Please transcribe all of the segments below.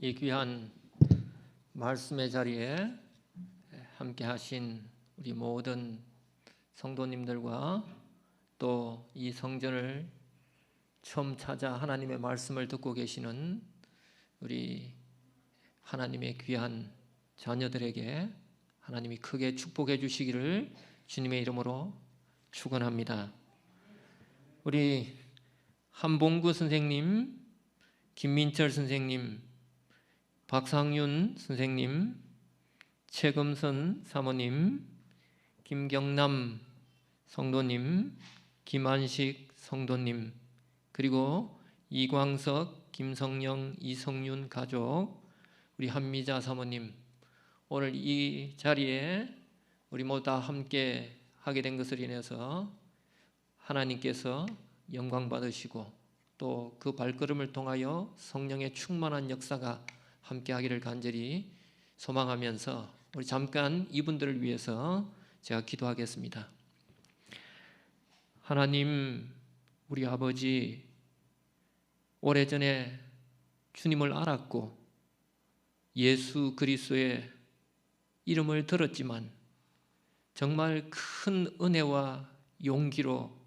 이 귀한 말씀의 자리에 함께 하신 우리 모든 성도님들과 또 이 성전을 처음 찾아 하나님의 말씀을 듣고 계시는 우리 하나님의 귀한 자녀들에게 하나님이 크게 축복해 주시기를 주님의 이름으로 축원합니다. 우리 한봉구 선생님, 김민철 선생님, 박상윤 선생님, 최금선 사모님, 김경남 성도님, 김한식 성도님, 그리고 이광석, 김성영, 이성윤 가족, 우리 한미자 사모님, 오늘 이 자리에 우리 모두 다 함께 하게 된 것을 인해서 하나님께서 영광 받으시고 또 그 발걸음을 통하여 성령의 충만한 역사가 함께 하기를 간절히 소망하면서 우리 잠깐 이분들을 위해서 제가 기도하겠습니다. 하나님, 우리 아버지, 오래전에 주님을 알았고 예수 그리스도의 이름을 들었지만 정말 큰 은혜와 용기로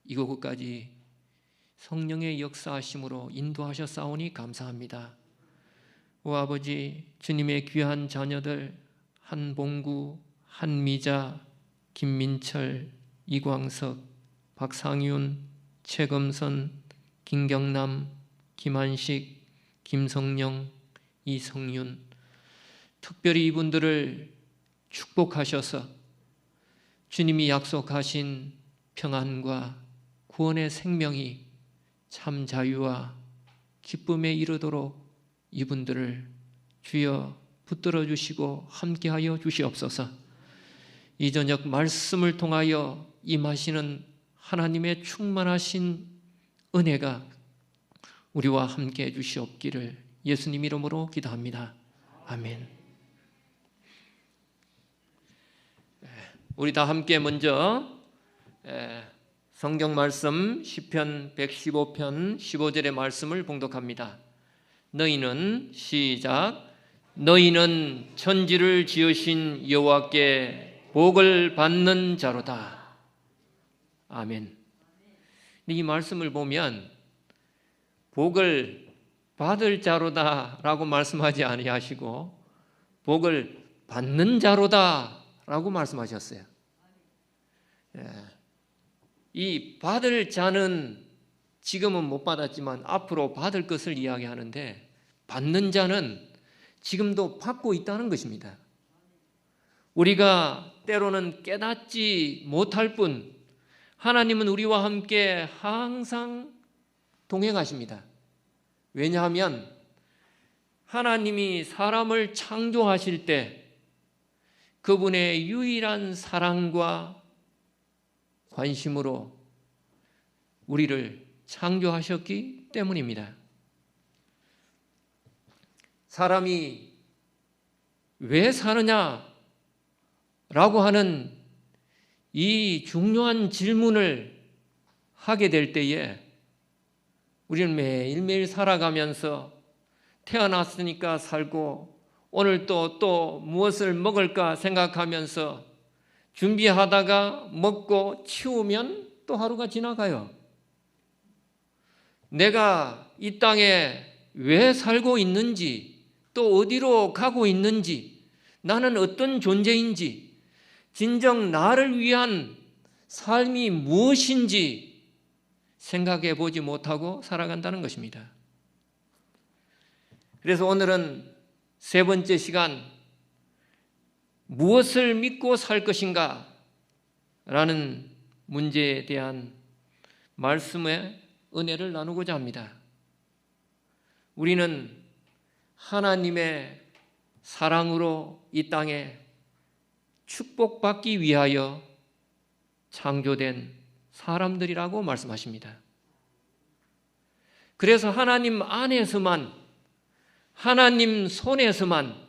이곳까지 성령의 역사하심으로 인도하셨사오니 감사합니다. 오 아버지, 주님의 귀한 자녀들 한봉구, 한미자, 김민철, 이광석, 박상윤, 최금선, 김경남, 김한식, 김성령, 이성윤, 특별히 이분들을 축복하셔서 주님이 약속하신 평안과 구원의 생명이 참 자유와 기쁨에 이르도록 이분들을 주여 붙들어 주시고 함께하여 주시옵소서. 이 저녁 말씀을 통하여 임하시는 하나님의 충만하신 은혜가 우리와 함께해 주시옵기를 예수님 이름으로 기도합니다. 아멘. 우리 다 함께 먼저 성경 말씀 시편 115편 15절의 말씀을 봉독합니다. 너희는 시작. 너희는 천지를 지으신 여호와께 복을 받는 자로다. 아멘. 이 말씀을 보면 복을 받을 자로다 라고 말씀하지 아니하시고 복을 받는 자로다 라고 말씀하셨어요. 이 받을 자는 지금은 못 받았지만 앞으로 받을 것을 이야기하는데 받는 자는 지금도 받고 있다는 것입니다. 우리가 때로는 깨닫지 못할 뿐 하나님은 우리와 함께 항상 동행하십니다. 왜냐하면 하나님이 사람을 창조하실 때 그분의 유일한 사랑과 관심으로 우리를 창조하셨기 때문입니다. 사람이 왜 사느냐라고 하는 이 중요한 질문을 하게 될 때에 우리는 매일매일 살아가면서 태어났으니까 살고 오늘 또 무엇을 먹을까 생각하면서 준비하다가 먹고 치우면 또 하루가 지나가요. 내가 이 땅에 왜 살고 있는지 또 어디로 가고 있는지 나는 어떤 존재인지 진정 나를 위한 삶이 무엇인지 생각해 보지 못하고 살아간다는 것입니다. 그래서 오늘은 세 번째 시간 무엇을 믿고 살 것인가 라는 문제에 대한 말씀의 은혜를 나누고자 합니다. 우리는 하나님의 사랑으로 이 땅에 축복받기 위하여 창조된 사람들이라고 말씀하십니다. 그래서 하나님 안에서만, 하나님 손에서만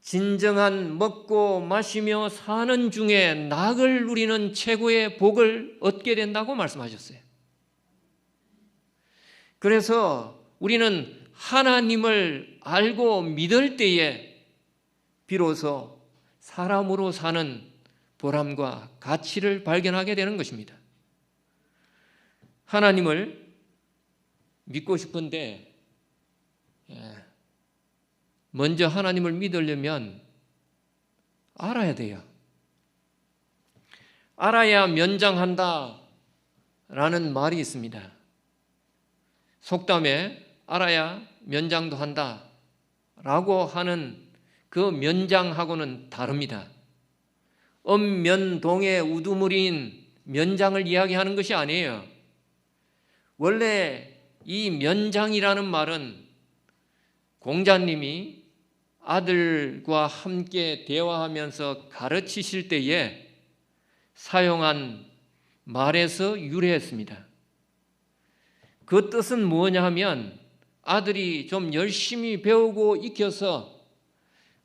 진정한 먹고 마시며 사는 중에 낙을 누리는 최고의 복을 얻게 된다고 말씀하셨어요. 그래서 우리는 하나님을 알고 믿을 때에 비로소 사람으로 사는 보람과 가치를 발견하게 되는 것입니다. 하나님을 믿고 싶은데 먼저 하나님을 믿으려면 알아야 돼요. 알아야 면장한다 라는 말이 있습니다. 속담에 알아야 면장도 한다 라고 하는 그 면장하고는 다릅니다. 엄면동의 우두머리인 면장을 이야기하는 것이 아니에요. 원래 이 면장이라는 말은 공자님이 아들과 함께 대화하면서 가르치실 때에 사용한 말에서 유래했습니다. 그 뜻은 뭐냐 하면 아들이 좀 열심히 배우고 익혀서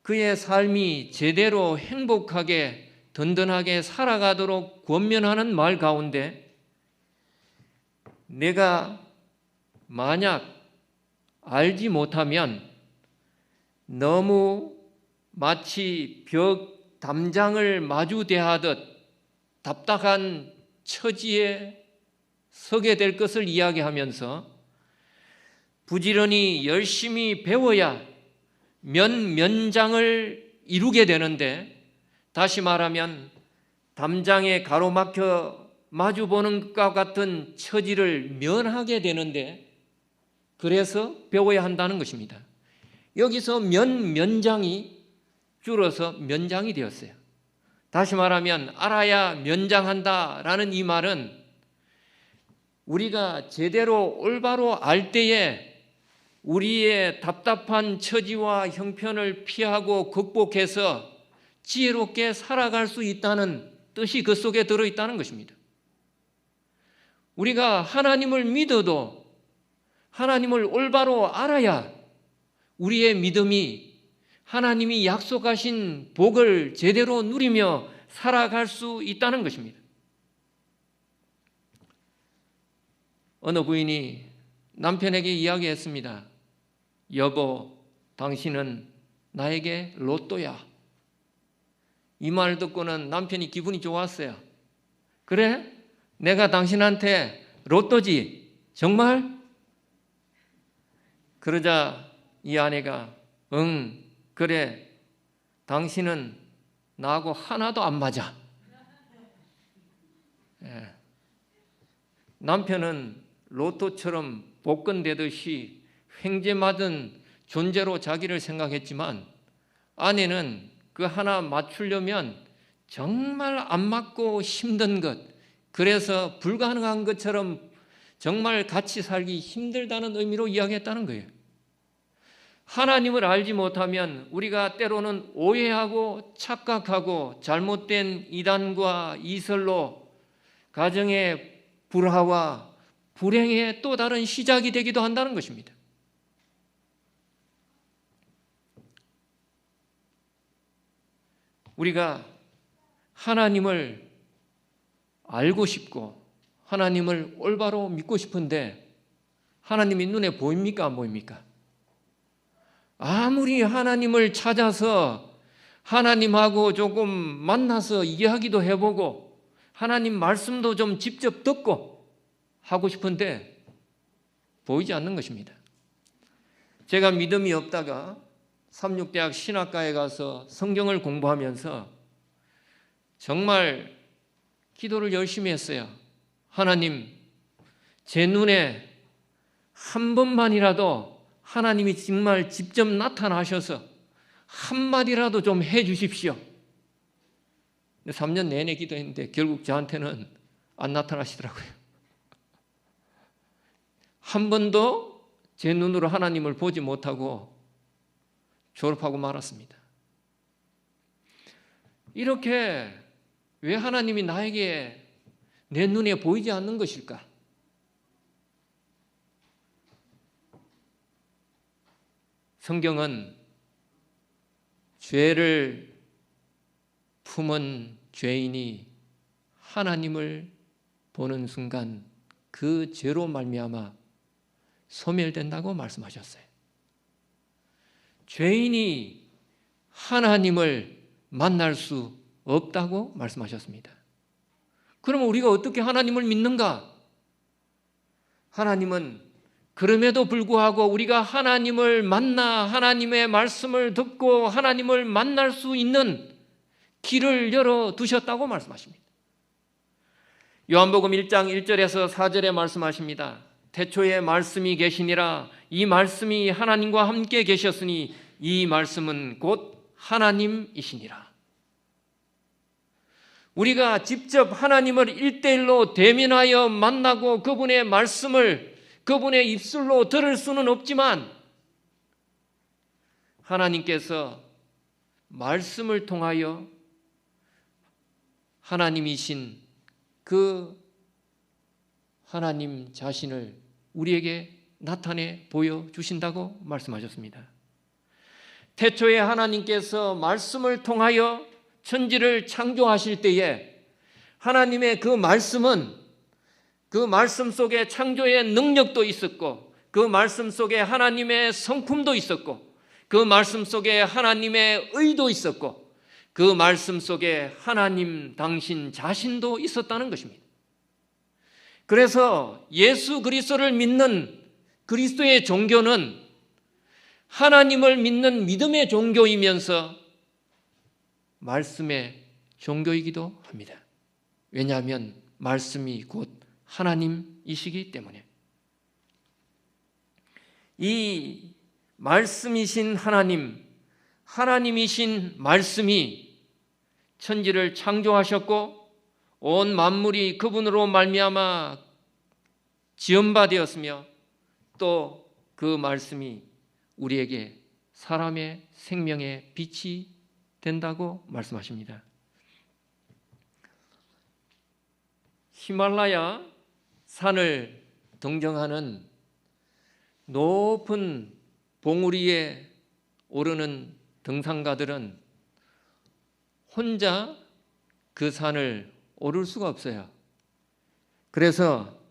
그의 삶이 제대로 행복하게 든든하게 살아가도록 권면하는 말 가운데 내가 만약 알지 못하면 너무 마치 벽 담장을 마주 대하듯 답답한 처지에 서게 될 것을 이야기하면서 부지런히 열심히 배워야 면장을 이루게 되는데, 다시 말하면 담장에 가로막혀 마주보는 것과 같은 처지를 면하게 되는데, 그래서 배워야 한다는 것입니다. 여기서 면장이 줄어서 면장이 되었어요. 다시 말하면 알아야 면장한다라는 이 말은 우리가 제대로 올바로 알 때에 우리의 답답한 처지와 형편을 피하고 극복해서 지혜롭게 살아갈 수 있다는 뜻이 그 속에 들어있다는 것입니다. 우리가 하나님을 믿어도 하나님을 올바로 알아야 우리의 믿음이 하나님이 약속하신 복을 제대로 누리며 살아갈 수 있다는 것입니다. 어느 부인이 남편에게 이야기했습니다. 여보, 당신은 나에게 로또야. 이 말 듣고는 남편이 기분이 좋았어요. 그래? 내가 당신한테 로또지? 정말? 그러자 이 아내가 응, 그래. 당신은 나하고 하나도 안 맞아. 남편은 로또처럼 복권되듯이 횡재맞은 존재로 자기를 생각했지만 아내는 그 하나 맞추려면 정말 안 맞고 힘든 것, 그래서 불가능한 것처럼 정말 같이 살기 힘들다는 의미로 이야기했다는 거예요. 하나님을 알지 못하면 우리가 때로는 오해하고 착각하고 잘못된 이단과 이설로 가정의 불화와 불행의 또 다른 시작이 되기도 한다는 것입니다. 우리가 하나님을 알고 싶고 하나님을 올바로 믿고 싶은데 하나님이 눈에 보입니까? 안 보입니까? 아무리 하나님을 찾아서 하나님하고 조금 만나서 이야기도 해보고 하나님 말씀도 좀 직접 듣고 하고 싶은데 보이지 않는 것입니다. 제가 믿음이 없다가 삼육대학 신학과에 가서 성경을 공부하면서 정말 기도를 열심히 했어요. 하나님, 제 눈에 한 번만이라도 하나님이 정말 직접 나타나셔서 한마디라도 좀 해 주십시오. 3년 내내 기도했는데 결국 저한테는 안 나타나시더라고요. 한 번도 제 눈으로 하나님을 보지 못하고 졸업하고 말았습니다. 이렇게 왜 하나님이 나에게 내 눈에 보이지 않는 것일까? 성경은 죄를 품은 죄인이 하나님을 보는 순간 그 죄로 말미암아 소멸된다고 말씀하셨어요. 죄인이 하나님을 만날 수 없다고 말씀하셨습니다. 그러면 우리가 어떻게 하나님을 믿는가? 하나님은 그럼에도 불구하고 우리가 하나님을 만나 하나님의 말씀을 듣고 하나님을 만날 수 있는 길을 열어두셨다고 말씀하십니다. 요한복음 1장 1절에서 4절에 말씀하십니다. 태초에 말씀이 계시니라. 이 말씀이 하나님과 함께 계셨으니 이 말씀은 곧 하나님이시니라. 우리가 직접 하나님을 1:1로 대면하여 만나고 그분의 말씀을 그분의 입술로 들을 수는 없지만 하나님께서 말씀을 통하여 하나님이신 그 하나님 자신을 우리에게 나타내 보여주신다고 말씀하셨습니다. 태초에 하나님께서 말씀을 통하여 천지를 창조하실 때에 하나님의 그 말씀은 그 말씀 속에 창조의 능력도 있었고 그 말씀 속에 하나님의 성품도 있었고 그 말씀 속에 하나님의 의도 있었고 그 말씀 속에 하나님 당신 자신도 있었다는 것입니다. 그래서 예수 그리스도를 믿는 그리스도의 종교는 하나님을 믿는 믿음의 종교이면서 말씀의 종교이기도 합니다. 왜냐하면 말씀이 곧 하나님이시기 때문에. 이 말씀이신 하나님, 하나님이신 말씀이 천지를 창조하셨고 온 만물이 그분으로 말미암아 지음바 되었으며 또 그 말씀이 우리에게 사람의 생명의 빛이 된다고 말씀하십니다. 히말라야 산을 등정하는 높은 봉우리에 오르는 등산가들은 혼자 그 산을 오를 수가 없어요. 그래서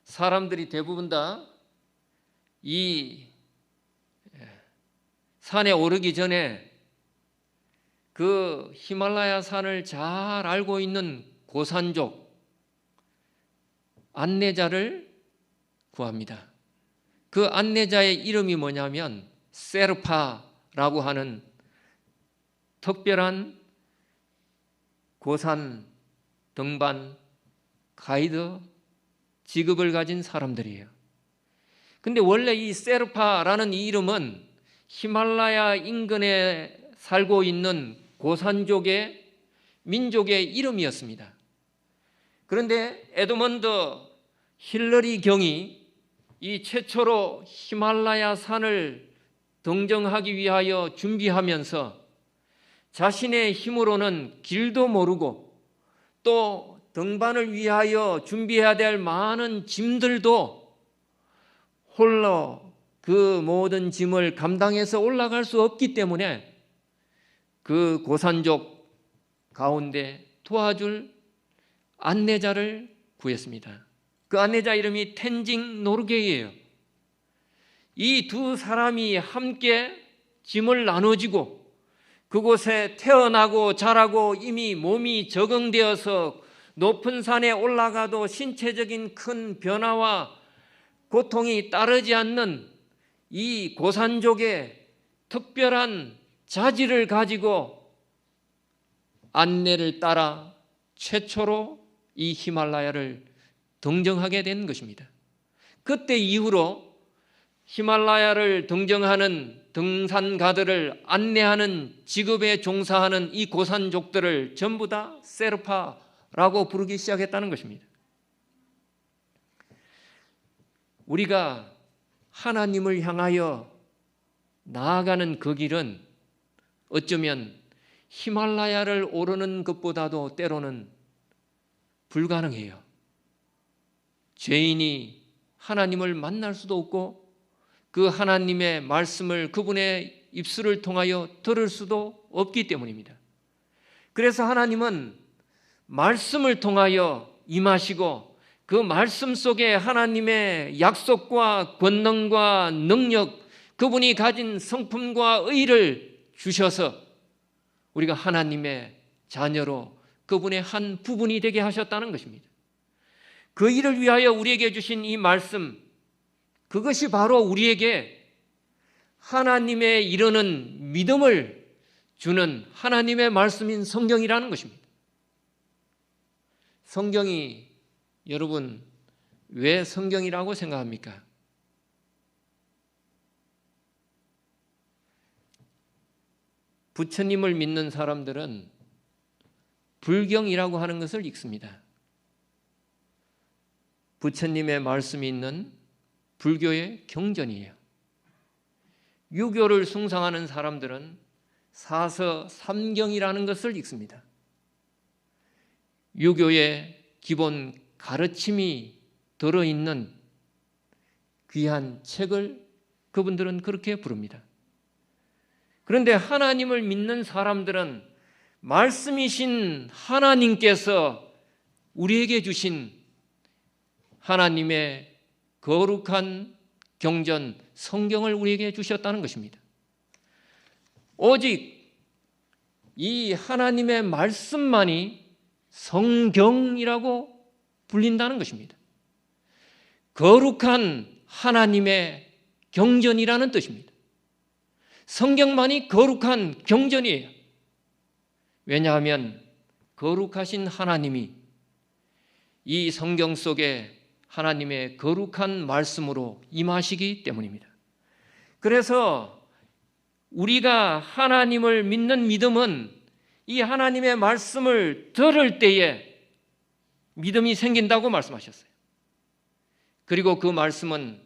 사람들이 대부분 다 이 산에 오르기 전에 그 히말라야 산을 잘 알고 있는 고산족 안내자를 구합니다. 그 안내자의 이름이 뭐냐면 세르파라고 하는 특별한 고산 등반 가이드 직업을 가진 사람들이에요. 근데 원래 이 세르파라는 이 이름은 히말라야 인근에 살고 있는 고산족의 민족의 이름이었습니다. 그런데 에드먼드 힐러리 경이 이 최초로 히말라야 산을 등정하기 위하여 준비하면서 자신의 힘으로는 길도 모르고 또 등반을 위하여 준비해야 될 많은 짐들도 홀로 그 모든 짐을 감당해서 올라갈 수 없기 때문에 그 고산족 가운데 도와줄 안내자를 구했습니다. 그 안내자 이름이 텐징 노르게이예요. 이 두 사람이 함께 짐을 나눠지고 그곳에 태어나고 자라고 이미 몸이 적응되어서 높은 산에 올라가도 신체적인 큰 변화와 고통이 따르지 않는 이 고산족의 특별한 자질을 가지고 안내를 따라 최초로 이 히말라야를 등정하게 된 것입니다. 그때 이후로 히말라야를 등정하는 등산가들을 안내하는 직업에 종사하는 이 고산족들을 전부 다 세르파라고 부르기 시작했다는 것입니다. 우리가 하나님을 향하여 나아가는 그 길은 어쩌면 히말라야를 오르는 것보다도 때로는 불가능해요. 죄인이 하나님을 만날 수도 없고 그 하나님의 말씀을 그분의 입술을 통하여 들을 수도 없기 때문입니다. 그래서 하나님은 말씀을 통하여 임하시고 그 말씀 속에 하나님의 약속과 권능과 능력 그분이 가진 성품과 의를 주셔서 우리가 하나님의 자녀로 그분의 한 부분이 되게 하셨다는 것입니다. 그 일을 위하여 우리에게 주신 이 말씀, 그것이 바로 우리에게 하나님의 이르는 믿음을 주는 하나님의 말씀인 성경이라는 것입니다. 성경이 여러분 왜 성경이라고 생각합니까? 부처님을 믿는 사람들은 불경이라고 하는 것을 읽습니다. 부처님의 말씀이 있는 불교의 경전이에요. 유교를 숭상하는 사람들은 사서 삼경이라는 것을 읽습니다. 유교의 기본 가르침이 들어있는 귀한 책을 그분들은 그렇게 부릅니다. 그런데 하나님을 믿는 사람들은 말씀이신 하나님께서 우리에게 주신 하나님의 거룩한 경전, 성경을 우리에게 주셨다는 것입니다. 오직 이 하나님의 말씀만이 성경이라고 불린다는 것입니다. 거룩한 하나님의 경전이라는 뜻입니다. 성경만이 거룩한 경전이에요. 왜냐하면 거룩하신 하나님이 이 성경 속에 하나님의 거룩한 말씀으로 임하시기 때문입니다. 그래서 우리가 하나님을 믿는 믿음은 이 하나님의 말씀을 들을 때에 믿음이 생긴다고 말씀하셨어요. 그리고 그 말씀은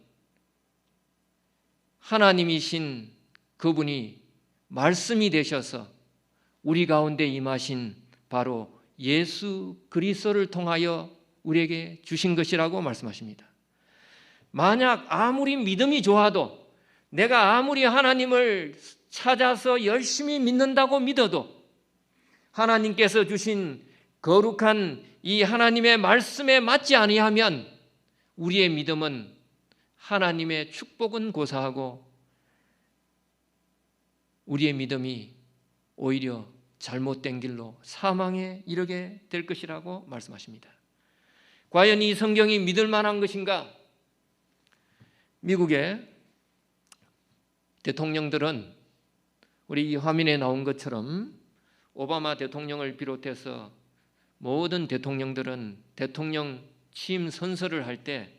하나님이신 그분이 말씀이 되셔서 우리 가운데 임하신 바로 예수 그리스도를 통하여 우리에게 주신 것이라고 말씀하십니다. 만약 아무리 믿음이 좋아도 내가 아무리 하나님을 찾아서 열심히 믿는다고 믿어도 하나님께서 주신 거룩한 이 하나님의 말씀에 맞지 아니하면 우리의 믿음은 하나님의 축복은 고사하고 우리의 믿음이 오히려 잘못된 길로 사망에 이르게 될 것이라고 말씀하십니다. 과연 이 성경이 믿을 만한 것인가? 미국의 대통령들은 우리 이 화면에 나온 것처럼 오바마 대통령을 비롯해서 모든 대통령들은 대통령 취임 선서를 할 때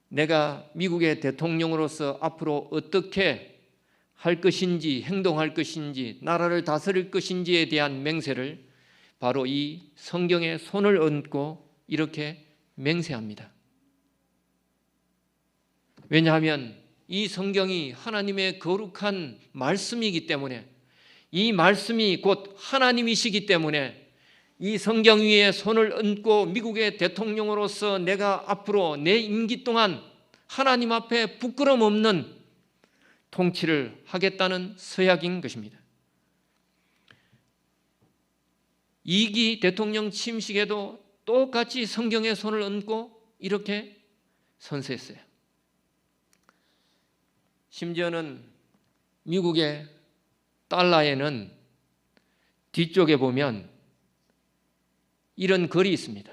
내가 미국의 대통령으로서 앞으로 어떻게 할 것인지, 행동할 것인지, 나라를 다스릴 것인지에 대한 맹세를 바로 이 성경에 손을 얹고 이렇게 맹세합니다. 왜냐하면 이 성경이 하나님의 거룩한 말씀이기 때문에, 이 말씀이 곧 하나님이시기 때문에 이 성경 위에 손을 얹고 미국의 대통령으로서 내가 앞으로 내 임기 동안 하나님 앞에 부끄럼 없는 통치를 하겠다는 서약인 것입니다. 2기 대통령 취임식에도 똑같이 성경에 손을 얹고 이렇게 선서했어요. 심지어는 미국의 달러에는 뒤쪽에 보면 이런 글이 있습니다.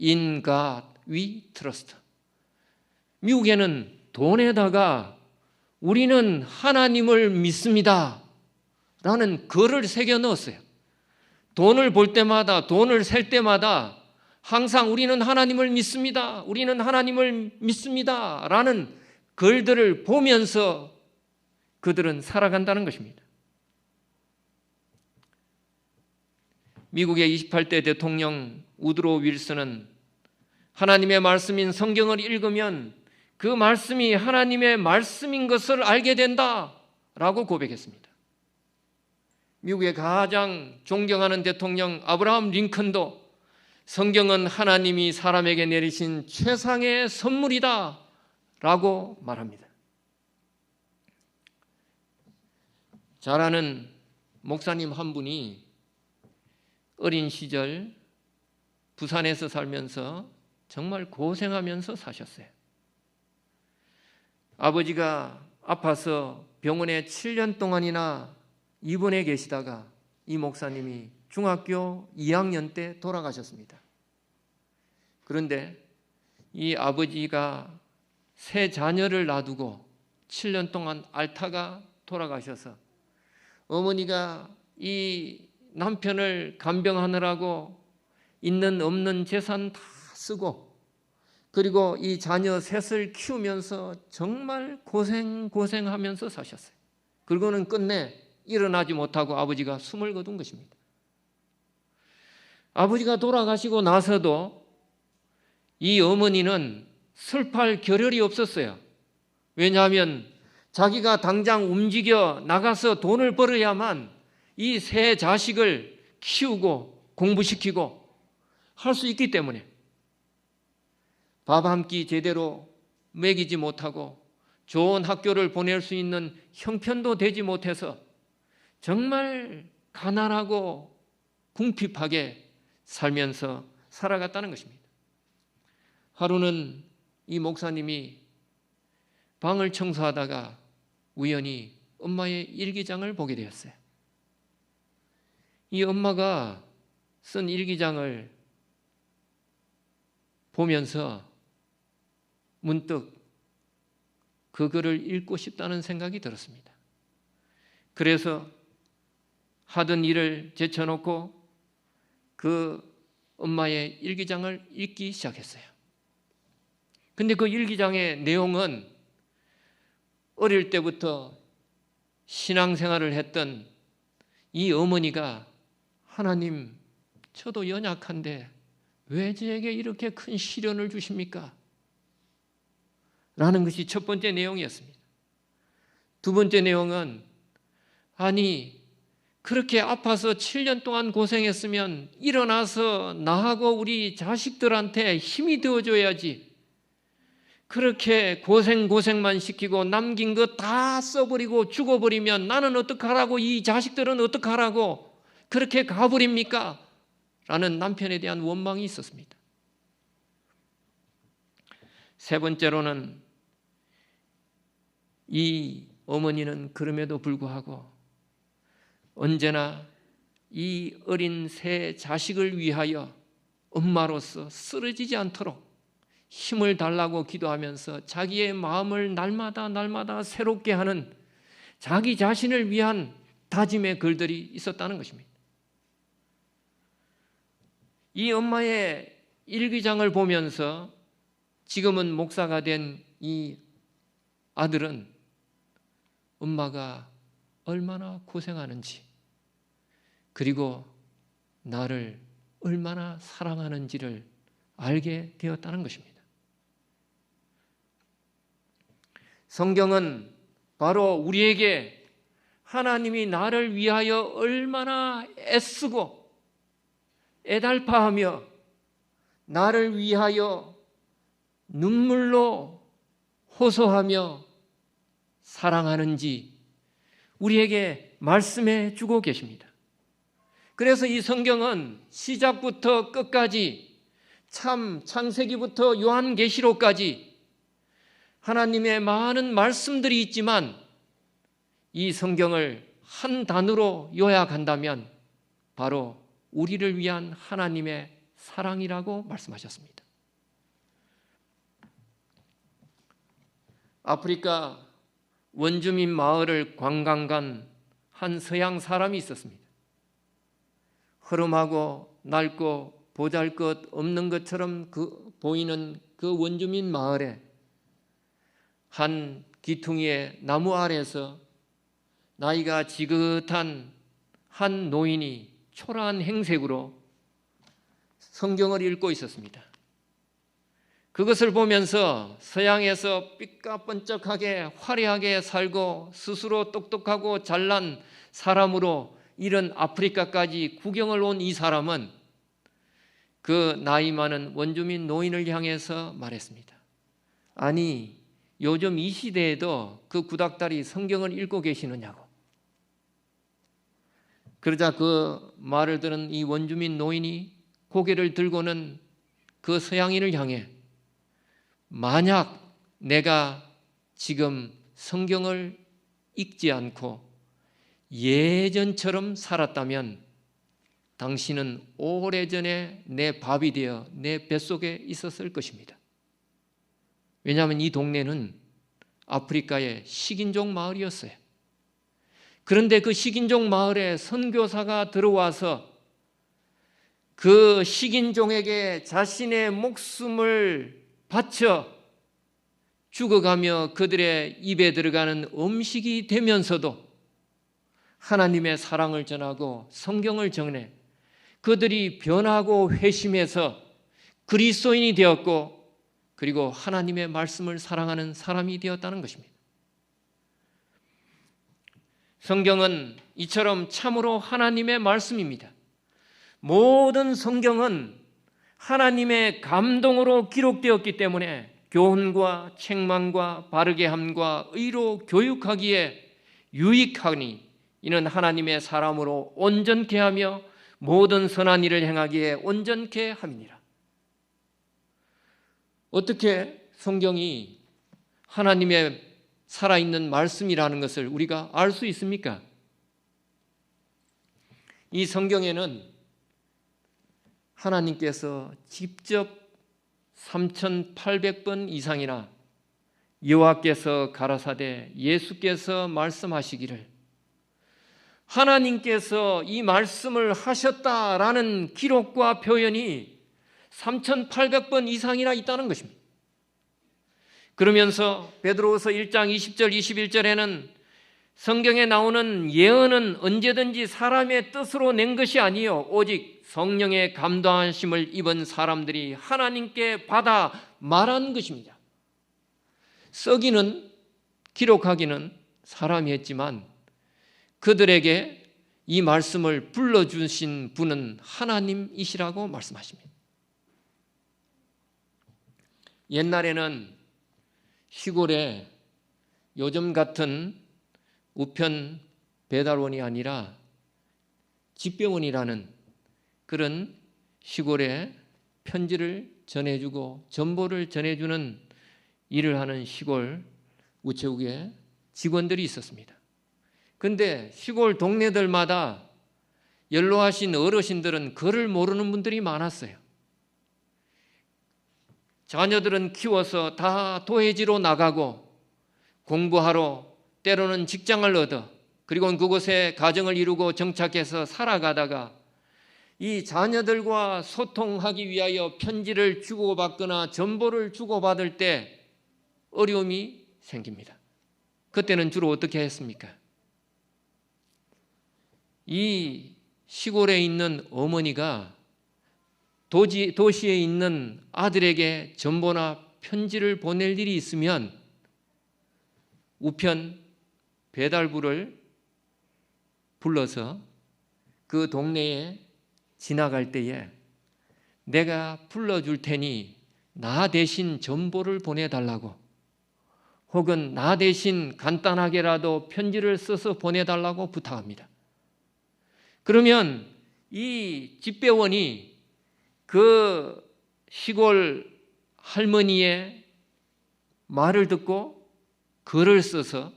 In God we trust. 미국에는 돈에다가 우리는 하나님을 믿습니다 라는 글을 새겨 넣었어요. 돈을 볼 때마다, 돈을 셀 때마다 항상 우리는 하나님을 믿습니다, 우리는 하나님을 믿습니다 라는 글들을 보면서 그들은 살아간다는 것입니다. 미국의 28대 대통령 우드로 윌슨은 하나님의 말씀인 성경을 읽으면 그 말씀이 하나님의 말씀인 것을 알게 된다라고 고백했습니다. 미국의 가장 존경하는 대통령 아브라함 링컨도 성경은 하나님이 사람에게 내리신 최상의 선물이다 라고 말합니다. 잘 아는 목사님 한 분이 어린 시절 부산에서 살면서 정말 고생하면서 사셨어요. 아버지가 아파서 병원에 7년 동안이나 입원해 계시다가 이 목사님이 중학교 2학년 때 돌아가셨습니다. 그런데 이 아버지가 세 자녀를 놔두고 7년 동안 앓다가 돌아가셔서 어머니가 이 남편을 간병하느라고 있는 없는 재산 다 쓰고 그리고 이 자녀 셋을 키우면서 정말 고생하면서 사셨어요. 그리고는 끝내 일어나지 못하고 아버지가 숨을 거둔 것입니다. 아버지가 돌아가시고 나서도 이 어머니는 슬퍼할 겨를이 없었어요. 왜냐하면 자기가 당장 움직여 나가서 돈을 벌어야만 이 세 자식을 키우고 공부시키고 할 수 있기 때문에 밥 한 끼 제대로 먹이지 못하고 좋은 학교를 보낼 수 있는 형편도 되지 못해서 정말 가난하고 궁핍하게 살면서 살아갔다는 것입니다. 하루는 이 목사님이 방을 청소하다가 우연히 엄마의 일기장을 보게 되었어요. 이 엄마가 쓴 일기장을 보면서 문득 그 글을 읽고 싶다는 생각이 들었습니다. 그래서 하던 일을 제쳐놓고 그 엄마의 일기장을 읽기 시작했어요. 근데 그 일기장의 내용은 어릴 때부터 신앙생활을 했던 이 어머니가 하나님, 저도 연약한데 왜 저에게 이렇게 큰 시련을 주십니까? 라는 것이 첫 번째 내용이었습니다. 두 번째 내용은 아니 그렇게 아파서 7년 동안 고생했으면 일어나서 나하고 우리 자식들한테 힘이 되어줘야지. 그렇게 고생만 시키고 남긴 거 다 써버리고 죽어버리면 나는 어떡하라고 이 자식들은 어떡하라고 그렇게 가버립니까? 라는 남편에 대한 원망이 있었습니다. 세 번째로는 이 어머니는 그럼에도 불구하고 언제나 이 어린 세 자식을 위하여 엄마로서 쓰러지지 않도록 힘을 달라고 기도하면서 자기의 마음을 날마다 새롭게 하는 자기 자신을 위한 다짐의 글들이 있었다는 것입니다. 이 엄마의 일기장을 보면서 지금은 목사가 된 이 아들은 엄마가 얼마나 고생하는지 그리고 나를 얼마나 사랑하는지를 알게 되었다는 것입니다. 성경은 바로 우리에게 하나님이 나를 위하여 얼마나 애쓰고 애달파하며 나를 위하여 눈물로 호소하며 사랑하는지 우리에게 말씀해 주고 계십니다. 그래서 이 성경은 시작부터 끝까지 참 창세기부터 요한계시록까지 하나님의 많은 말씀들이 있지만 이 성경을 한 단어로 요약한다면 바로 우리를 위한 하나님의 사랑이라고 말씀하셨습니다. 아프리카 원주민 마을을 관광 간 한 서양 사람이 있었습니다. 허름하고 낡고 보잘것 없는 것처럼 보이는 그 원주민 마을에 한 기퉁이의 나무 아래에서 나이가 지긋한 한 노인이 초라한 행색으로 성경을 읽고 있었습니다. 그것을 보면서 서양에서 삐까뻔쩍하게 화려하게 살고 스스로 똑똑하고 잘난 사람으로 이런 아프리카까지 구경을 온 이 사람은 그 나이 많은 원주민 노인을 향해서 말했습니다. 아니 요즘 이 시대에도 그 구닥다리 성경을 읽고 계시느냐고. 그러자 그 말을 들은 이 원주민 노인이 고개를 들고는 그 서양인을 향해 만약 내가 지금 성경을 읽지 않고 예전처럼 살았다면 당신은 오래전에 내 밥이 되어 내 뱃속에 있었을 것입니다. 왜냐하면 이 동네는 아프리카의 식인종 마을이었어요. 그런데 그 식인종 마을에 선교사가 들어와서 그 식인종에게 자신의 목숨을 바쳐 죽어가며 그들의 입에 들어가는 음식이 되면서도 하나님의 사랑을 전하고 성경을 전해 그들이 변하고 회심해서 그리스도인이 되었고 그리고 하나님의 말씀을 사랑하는 사람이 되었다는 것입니다. 성경은 이처럼 참으로 하나님의 말씀입니다. 모든 성경은 하나님의 감동으로 기록되었기 때문에 교훈과 책망과 바르게 함과 의로 교육하기에 유익하니 이는 하나님의 사람으로 온전케 하며 모든 선한 일을 행하기에 온전케 함이니라. 어떻게 성경이 하나님의 살아있는 말씀이라는 것을 우리가 알 수 있습니까? 이 성경에는 하나님께서 직접 3,800번 이상이나 여호와께서 가라사대 예수께서 말씀하시기를 하나님께서 이 말씀을 하셨다라는 기록과 표현이 3,800번 이상이나 있다는 것입니다. 그러면서 베드로후서 1장 20절 21절에는 성경에 나오는 예언은 언제든지 사람의 뜻으로 낸 것이 아니요 오직 성령의 감동하심을 입은 사람들이 하나님께 받아 말한 것입니다. 쓰기는 기록하기는 사람이 했지만 그들에게 이 말씀을 불러주신 분은 하나님이시라고 말씀하십니다. 옛날에는 시골에 요즘 같은 우편 배달원이 아니라 집배원이라는 그런 시골에 편지를 전해주고 정보를 전해주는 일을 하는 시골 우체국에 직원들이 있었습니다. 그런데 시골 동네들마다 연로하신 어르신들은 글을 모르는 분들이 많았어요. 자녀들은 키워서 다 도해지로 나가고 공부하러 때로는 직장을 얻어 그리고 그곳에 가정을 이루고 정착해서 살아가다가 이 자녀들과 소통하기 위하여 편지를 주고받거나 정보를 주고받을 때 어려움이 생깁니다. 그때는 주로 어떻게 했습니까? 이 시골에 있는 어머니가 도시에 있는 아들에게 정보나 편지를 보낼 일이 있으면 우편 배달부를 불러서 그 동네에 지나갈 때에 내가 불러줄 테니 나 대신 정보를 보내달라고 혹은 나 대신 간단하게라도 편지를 써서 보내달라고 부탁합니다. 그러면 이 집배원이 그 시골 할머니의 말을 듣고 글을 써서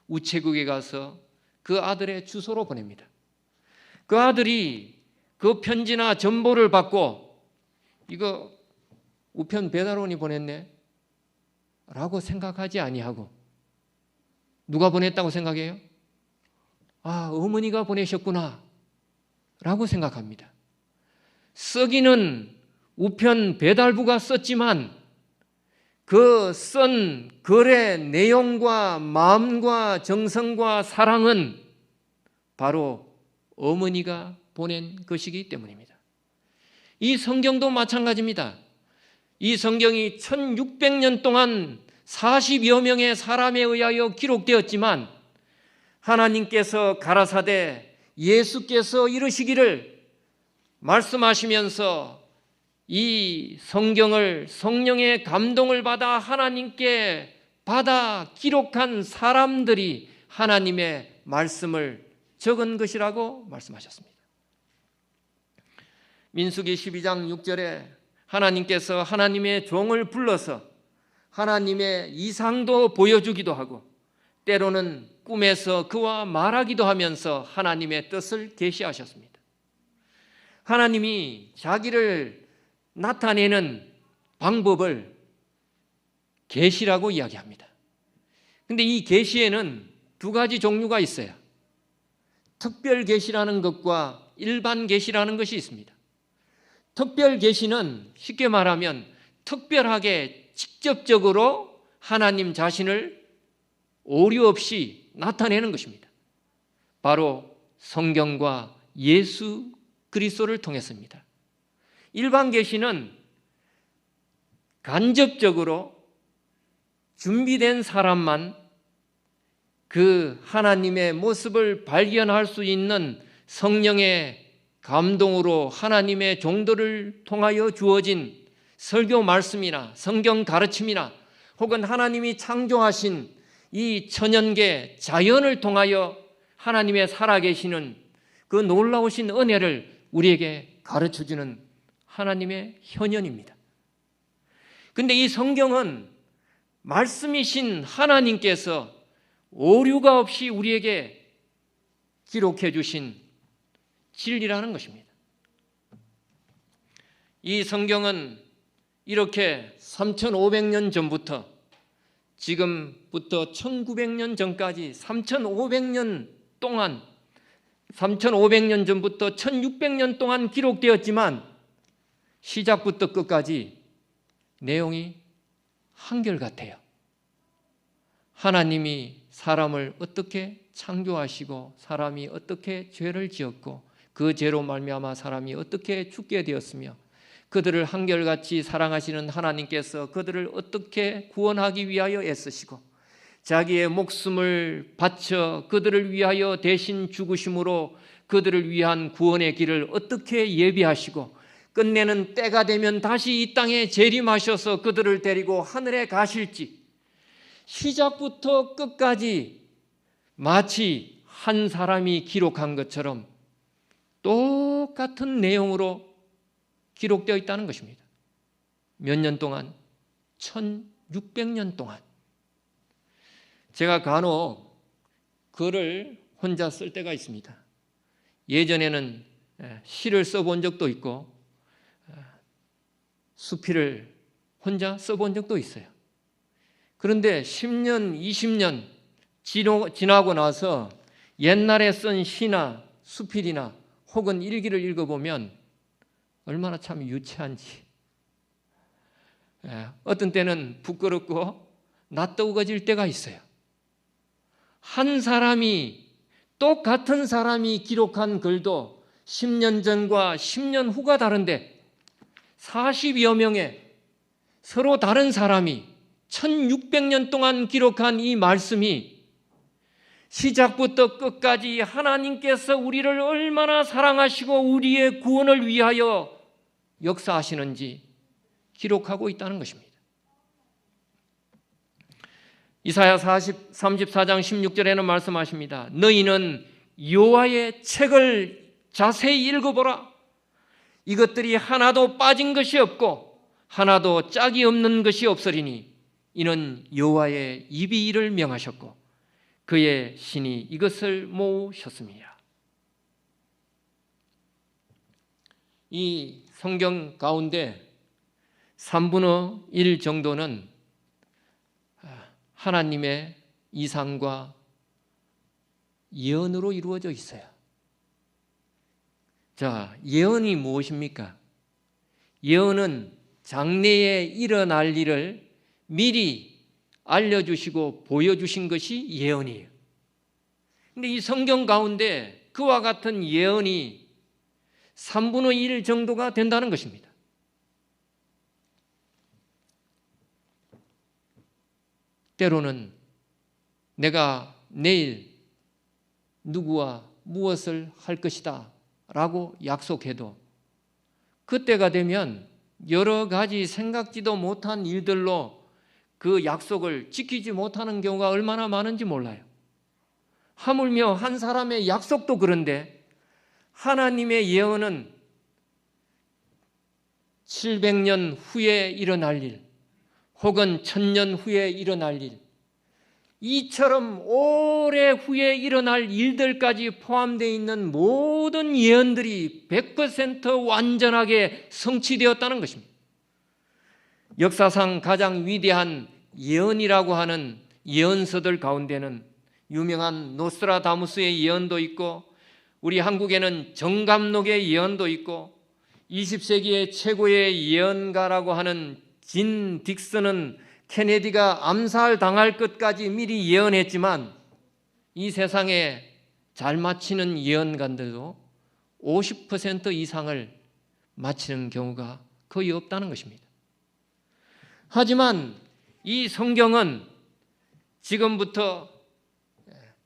우체국에 가서 그 아들의 주소로 보냅니다. 그 아들이 그 편지나 정보를 받고 이거 우편 배달원이 보냈네 라고 생각하지 아니하고 누가 보냈다고 생각해요? 아, 어머니가 보내셨구나 라고 생각합니다. 쓰기는 우편 배달부가 썼지만 그 쓴 글의 내용과 마음과 정성과 사랑은 바로 어머니가 보낸 것이기 때문입니다. 이 성경도 마찬가지입니다. 이 성경이 1600년 동안 40여 명의 사람에 의하여 기록되었지만 하나님께서 가라사대 예수께서 이르시기를 말씀하시면서 이 성경을 성령의 감동을 받아 하나님께 받아 기록한 사람들이 하나님의 말씀을 적은 것이라고 말씀하셨습니다. 민수기 12장 6절에 하나님께서 하나님의 종을 불러서 하나님의 이상도 보여주기도 하고 때로는 꿈에서 그와 말하기도 하면서 하나님의 뜻을 계시하셨습니다. 하나님이 자기를 나타내는 방법을 계시라고 이야기합니다. 그런데 이 계시에는 두 가지 종류가 있어요. 특별 계시라는 것과 일반 계시라는 것이 있습니다. 특별 계시는 쉽게 말하면 특별하게 직접적으로 하나님 자신을 오류 없이 나타내는 것입니다. 바로 성경과 예수 그리스도를 통했습니다. 일반 계시는 간접적으로 준비된 사람만 그 하나님의 모습을 발견할 수 있는 성령의 감동으로 하나님의 종들을 통하여 주어진 설교 말씀이나 성경 가르침이나 혹은 하나님이 창조하신 이 천연계 자연을 통하여 하나님의 살아계시는 그 놀라우신 은혜를 우리에게 가르쳐주는 하나님의 현현입니다. 그런데 이 성경은 말씀이신 하나님께서 오류가 없이 우리에게 기록해 주신 진리라는 것입니다. 이 성경은 이렇게 3,500년 전부터 지금부터 1,900년 전까지 3,500년 동안 3,500년 전부터 1,600년 동안 기록되었지만 시작부터 끝까지 내용이 한결같아요. 하나님이 사람을 어떻게 창조하시고 사람이 어떻게 죄를 지었고 그 죄로 말미암아 사람이 어떻게 죽게 되었으며 그들을 한결같이 사랑하시는 하나님께서 그들을 어떻게 구원하기 위하여 애쓰시고 자기의 목숨을 바쳐 그들을 위하여 대신 죽으심으로 그들을 위한 구원의 길을 어떻게 예비하시고 끝내는 때가 되면 다시 이 땅에 재림하셔서 그들을 데리고 하늘에 가실지 시작부터 끝까지 마치 한 사람이 기록한 것처럼 똑같은 내용으로 기록되어 있다는 것입니다. 몇 년 동안? 1,600년 동안. 제가 간혹 글을 혼자 쓸 때가 있습니다. 예전에는 시를 써본 적도 있고 수필을 혼자 써본 적도 있어요. 그런데 10년, 20년 지나고 나서 옛날에 쓴 시나 수필이나 혹은 일기를 읽어보면 얼마나 참 유치한지 어떤 때는 부끄럽고 낯뜨거워질 때가 있어요. 한 사람이 똑같은 사람이 기록한 글도 10년 전과 10년 후가 다른데 40여 명의 서로 다른 사람이 1600년 동안 기록한 이 말씀이 시작부터 끝까지 하나님께서 우리를 얼마나 사랑하시고 우리의 구원을 위하여 역사하시는지 기록하고 있다는 것입니다. 이사야 34장 16절에는 말씀하십니다. 너희는 여호와의 책을 자세히 읽어보라. 이것들이 하나도 빠진 것이 없고 하나도 짝이 없는 것이 없으리니 이는 여호와의 입이 이를 명하셨고 그의 신이 이것을 모으셨습니다. 이 성경 가운데 3분의 1 정도는 하나님의 이상과 예언으로 이루어져 있어요. 자, 예언이 무엇입니까? 예언은 장래에 일어날 일을 미리 알려주시고 보여주신 것이 예언이에요. 그런데 이 성경 가운데 그와 같은 예언이 3분의 1 정도가 된다는 것입니다. 때로는 내가 내일 누구와 무엇을 할 것이다 라고 약속해도 그때가 되면 여러 가지 생각지도 못한 일들로 그 약속을 지키지 못하는 경우가 얼마나 많은지 몰라요. 하물며 한 사람의 약속도 그런데 하나님의 예언은 700년 후에 일어날 일 혹은 1000년 후에 일어날 일 이처럼 오래 후에 일어날 일들까지 포함되어 있는 모든 예언들이 100% 완전하게 성취되었다는 것입니다. 역사상 가장 위대한 예언이라고 하는 예언서들 가운데는 유명한 노스트라다무스의 예언도 있고, 우리 한국에는 정감록의 예언도 있고, 20세기의 최고의 예언가라고 하는 진 딕슨은 케네디가 암살당할 것까지 미리 예언했지만, 이 세상에 잘 맞히는 예언가들도 50% 이상을 맞히는 경우가 거의 없다는 것입니다. 하지만 이 성경은 지금부터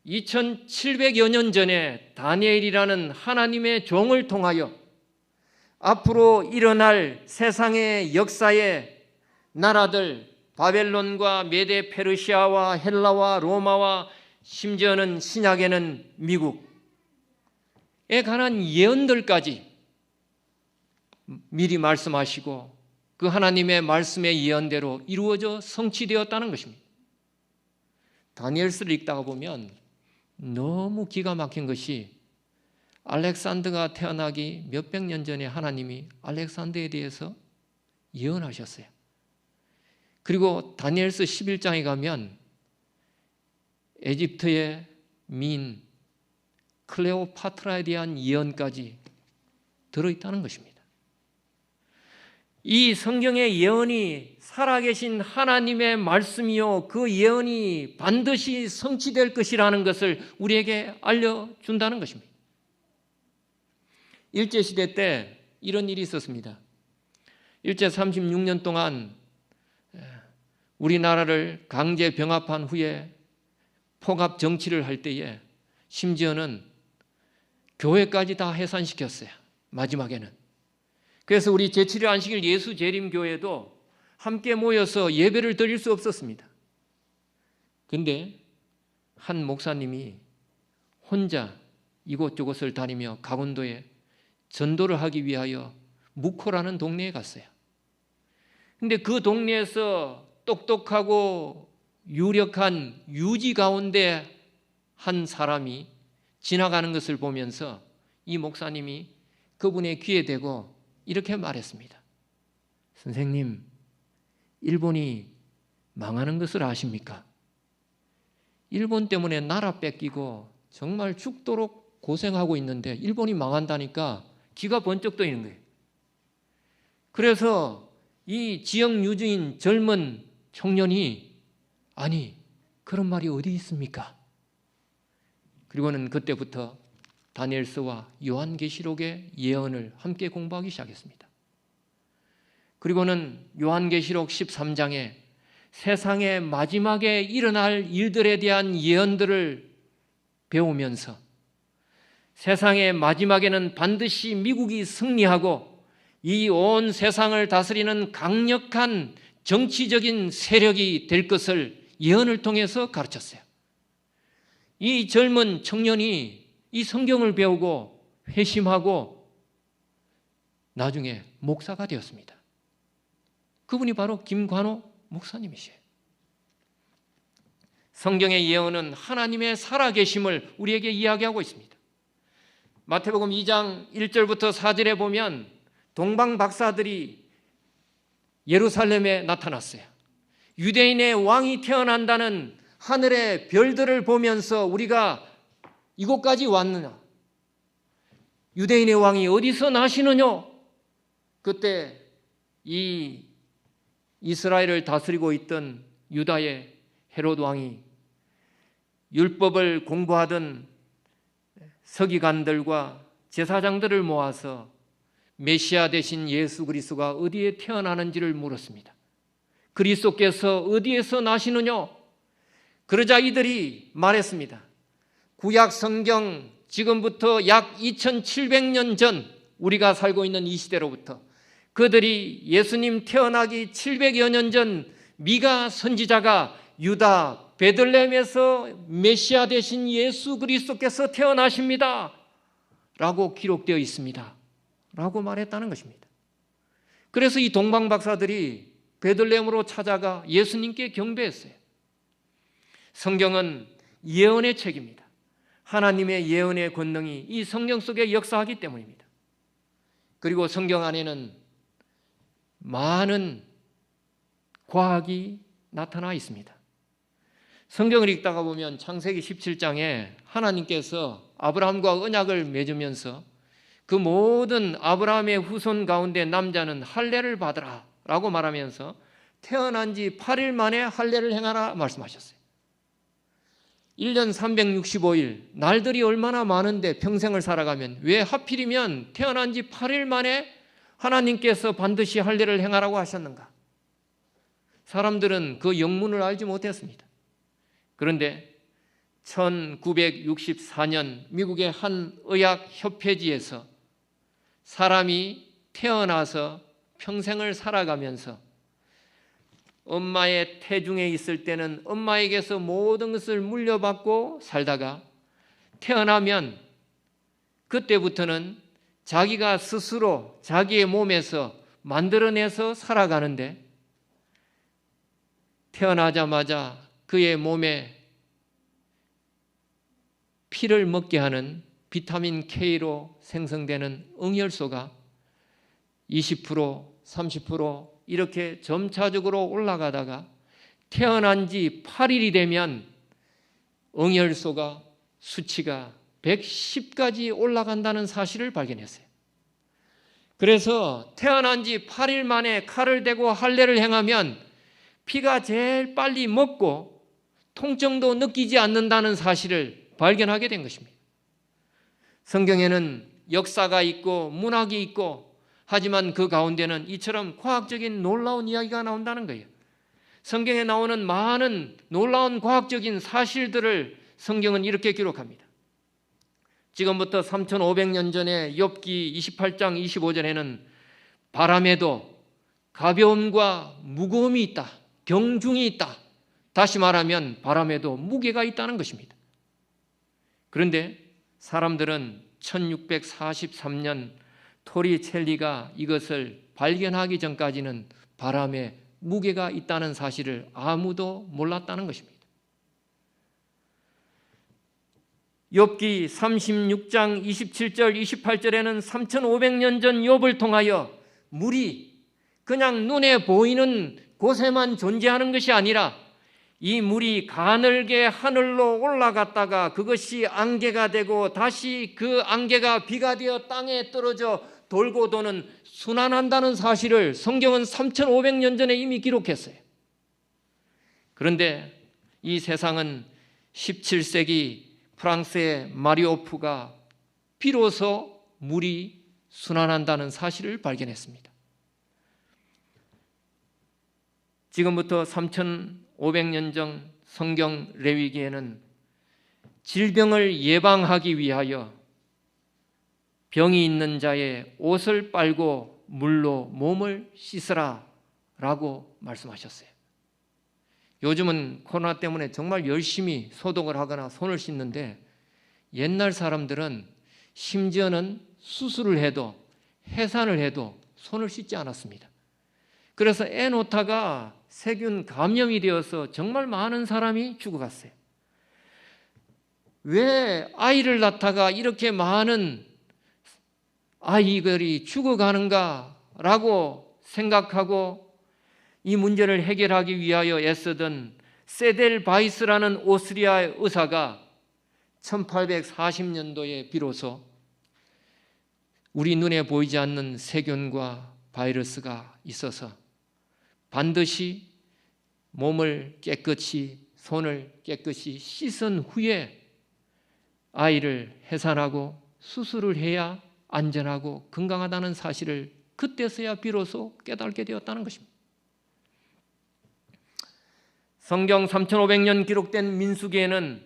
2700여 년 전에 다니엘이라는 하나님의 종을 통하여 앞으로 일어날 세상의 역사의 나라들, 바벨론과 메데 페르시아와 헬라와 로마와 심지어는 신약에는 미국에 관한 예언들까지 미리 말씀하시고 그 하나님의 말씀의 예언대로 이루어져 성취되었다는 것입니다. 다니엘서를 읽다가 보면 너무 기가 막힌 것이, 알렉산더가 태어나기 몇백 년 전에 하나님이 알렉산더에 대해서 예언하셨어요. 그리고 다니엘서 11장에 가면 에집트의 민 클레오파트라에 대한 예언까지 들어있다는 것입니다. 이 성경의 예언이 살아계신 하나님의 말씀이요, 그 예언이 반드시 성취될 것이라는 것을 우리에게 알려준다는 것입니다. 일제시대 때 이런 일이 있었습니다. 일제 36년 동안 우리나라를 강제 병합한 후에 폭압 정치를 할 때에 심지어는 교회까지 다 해산시켰어요. 마지막에는. 그래서 우리 제7일 안식일 예수재림교회도 함께 모여서 예배를 드릴 수 없었습니다. 근데 한 목사님이 혼자 이곳저곳을 다니며 강원도에 전도를 하기 위하여 묵호라는 동네에 갔어요. 근데 그 동네에서 똑똑하고 유력한 유지 가운데 한 사람이 지나가는 것을 보면서 이 목사님이 그분의 귀에 대고 이렇게 말했습니다. 선생님, 일본이 망하는 것을 아십니까? 일본 때문에 나라 뺏기고 정말 죽도록 고생하고 있는데 일본이 망한다니까 기가 번쩍 떠있는 거예요. 그래서 이 지역 유주인 젊은 청년이, 아니 그런 말이 어디 있습니까? 그리고는 그때부터 다니엘서와 요한계시록의 예언을 함께 공부하기 시작했습니다. 그리고는 요한계시록 13장에 세상의 마지막에 일어날 일들에 대한 예언들을 배우면서 세상의 마지막에는 반드시 미국이 승리하고 이 온 세상을 다스리는 강력한 정치적인 세력이 될 것을 예언을 통해서 가르쳤어요. 이 젊은 청년이 이 성경을 배우고 회심하고 나중에 목사가 되었습니다. 그분이 바로 김관호 목사님이시에요. 성경의 예언은 하나님의 살아계심을 우리에게 이야기하고 있습니다. 마태복음 2장 1절부터 4절에 보면 동방 박사들이 예루살렘에 나타났어요. 유대인의 왕이 태어난다는 하늘의 별들을 보면서 우리가 이곳까지 왔느냐? 유대인의 왕이 어디서 나시느냐? 그때 이 이스라엘을 다스리고 있던 유다의 헤롯 왕이 율법을 공부하던 서기관들과 제사장들을 모아서 메시아 되신 예수 그리스도가 어디에 태어나는지를 물었습니다. 그리스도께서 어디에서 나시느냐? 그러자 이들이 말했습니다. 구약 성경 지금부터 약 2700년 전 우리가 살고 있는 이 시대로부터 그들이 예수님 태어나기 700여 년 전 미가 선지자가 유다 베들레헴에서 메시아 되신 예수 그리스도께서 태어나십니다 라고 기록되어 있습니다 라고 말했다는 것입니다. 그래서 이 동방 박사들이 베들레헴으로 찾아가 예수님께 경배했어요. 성경은 예언의 책입니다. 하나님의 예언의 권능이 이 성경 속에 역사하기 때문입니다. 그리고 성경 안에는 많은 과학이 나타나 있습니다. 성경을 읽다가 보면 창세기 17장에 하나님께서 아브라함과 언약을 맺으면서 그 모든 아브라함의 후손 가운데 남자는 할례를 받으라 라고 말하면서 태어난 지 8일 만에 할례를 행하라 말씀하셨어요. 1년 365일, 날들이 얼마나 많은데 평생을 살아가면 왜 하필이면 태어난 지 8일 만에 하나님께서 반드시 할례를 행하라고 하셨는가? 사람들은 그 영문을 알지 못했습니다. 그런데 1964년 미국의 한 의학협회지에서 사람이 태어나서 평생을 살아가면서 엄마의 태중에 있을 때는 엄마에게서 모든 것을 물려받고 살다가 태어나면 그때부터는 자기가 스스로 자기의 몸에서 만들어내서 살아가는데 태어나자마자 그의 몸에 피를 먹게 하는 비타민 K로 생성되는 응혈소가 20%, 30% 이렇게 점차적으로 올라가다가 태어난 지 8일이 되면 응혈소가 수치가 110까지 올라간다는 사실을 발견했어요. 그래서 태어난 지 8일 만에 칼을 대고 할례를 행하면 피가 제일 빨리 먹고 통증도 느끼지 않는다는 사실을 발견하게 된 것입니다. 성경에는 역사가 있고 문학이 있고 하지만 그 가운데는 이처럼 과학적인 놀라운 이야기가 나온다는 거예요. 성경에 나오는 많은 놀라운 과학적인 사실들을 성경은 이렇게 기록합니다. 지금부터 3500년 전에 욥기 28장 25절에는 바람에도 가벼움과 무거움이 있다. 경중이 있다. 다시 말하면 바람에도 무게가 있다는 것입니다. 그런데 사람들은 1643년 토리첼리가 이것을 발견하기 전까지는 바람에 무게가 있다는 사실을 아무도 몰랐다는 것입니다. 욥기 36장 27절 28절에는 3500년 전 욥을 통하여 물이 그냥 눈에 보이는 곳에만 존재하는 것이 아니라 이 물이 가늘게 하늘로 올라갔다가 그것이 안개가 되고 다시 그 안개가 비가 되어 땅에 떨어져 돌고 도는 순환한다는 사실을 성경은 3500년 전에 이미 기록했어요. 그런데 이 세상은 17세기 프랑스의 마리오프가 비로소 물이 순환한다는 사실을 발견했습니다. 지금부터 3500년 전 성경 레위기에는 질병을 예방하기 위하여 병이 있는 자의 옷을 빨고 물로 몸을 씻으라 라고 말씀하셨어요. 요즘은 코로나 때문에 정말 열심히 소독을 하거나 손을 씻는데 옛날 사람들은 심지어는 수술을 해도 해산을 해도 손을 씻지 않았습니다. 그래서 애 놓다가 세균 감염이 되어서 정말 많은 사람이 죽어갔어요. 왜 아이를 낳다가 이렇게 많은 아이들이 죽어가는가라고 생각하고 이 문제를 해결하기 위하여 애쓰던 세델 바이스라는 오스트리아 의사가 1840년도에 비로소 우리 눈에 보이지 않는 세균과 바이러스가 있어서 반드시 몸을 깨끗이 손을 깨끗이 씻은 후에 아이를 해산하고 수술을 해야 안전하고 건강하다는 사실을 그때서야 비로소 깨닫게 되었다는 것입니다. 성경 3500년 기록된 민수기에는